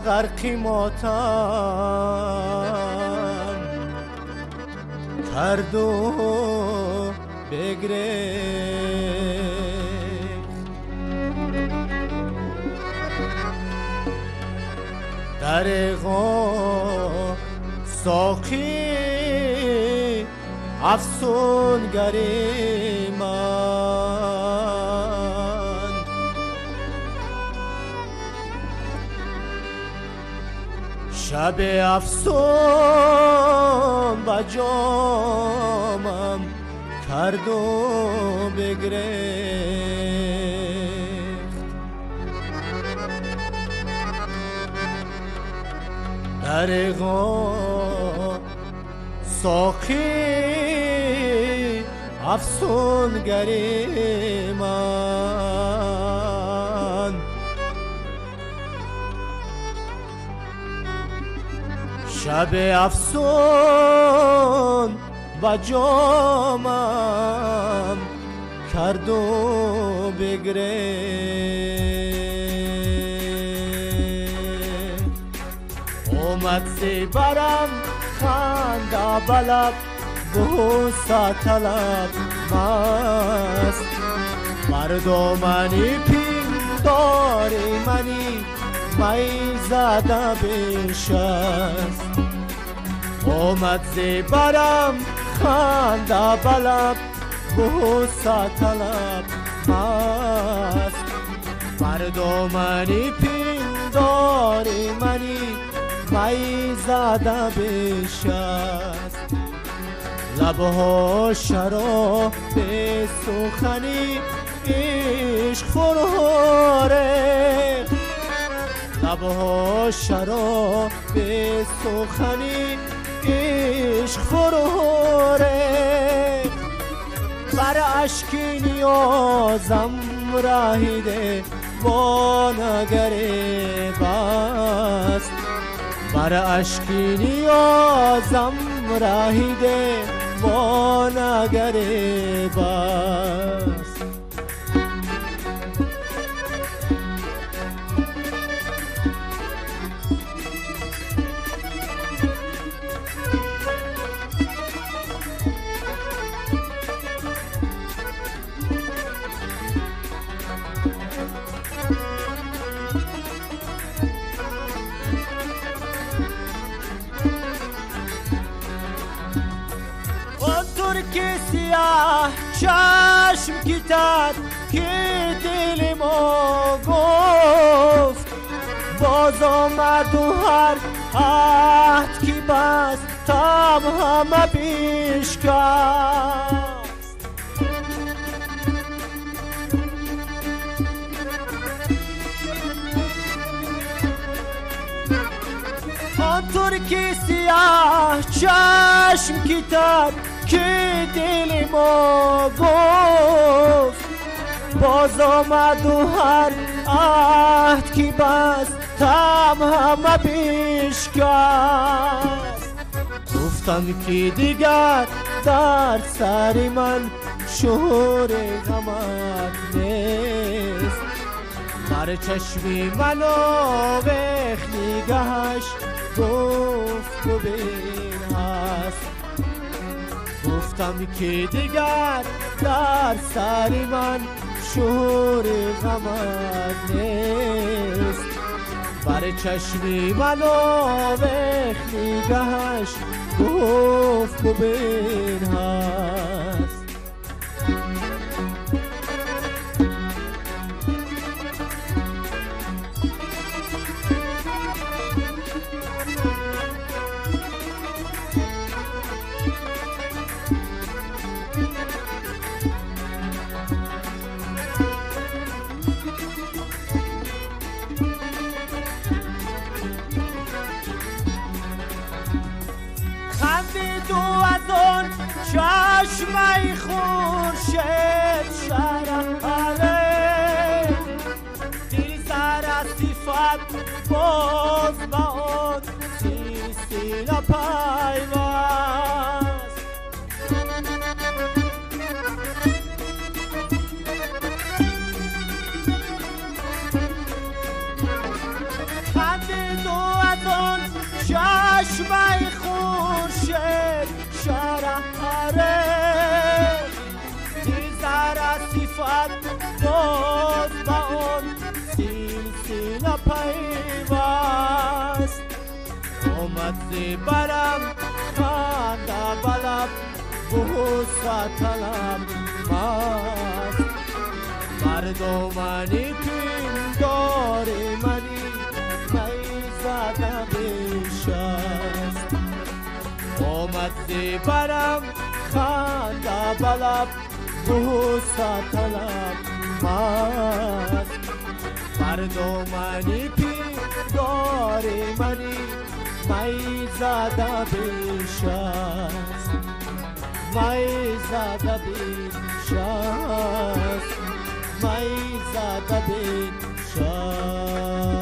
غرقی ماتم کرد و بگریخت، دریغا ساقی افسونگری من، شب افسون با جامم کرد و بگریخت، دریغا ساقی افسونگری من، شب افسون با جامم کرد و بگریخت، اومد زیبرم خنده بلب بوسه طلب مست، مردمانی پینداری منی می زده بنشست، اومد زیبرم خنده بلب بوسه طلب مست، مردمانی پینداری منی می زده بنشست، لبها شراب سخنی عشق فروره، لبها شراب سخنی عشق فروره، بر اشکی نیازم راهیده با نگره بست، بر اشکی نیازم راهیده با نگره بست، که سیاه چشم کتاد که دل ما گفت، باز آمد و هر عهد که بستم همه بشکست، آنطور که سیاه چشم کتاد که دل ما گفت، باز آمد و هر عهد که بستم همه بشکست، گفتم که دیگر در سر من شور غمت نیست، بر چشمی منو بخ نگهش گفت و بین هست، گفتم که دیگر در سر من شور غمت نیست، بر چشمی منو بخ نگهش گفت و بین هست. چشمه خورشید شرحاله، دل سر از صفت باز با آن سینه پیوست، خنده دو از آن چشمه خورشید شرحره دیزر از صفت باز با آن سلسله پیوست آمد زبرم خنده بلب بوسه طلب مست مردمانی پیندار منی میزده بشست آمد زبرم خنده بلب بوسه طلب مست مردمانی پیندار منی میزده بشست میزده بشست میزده بشست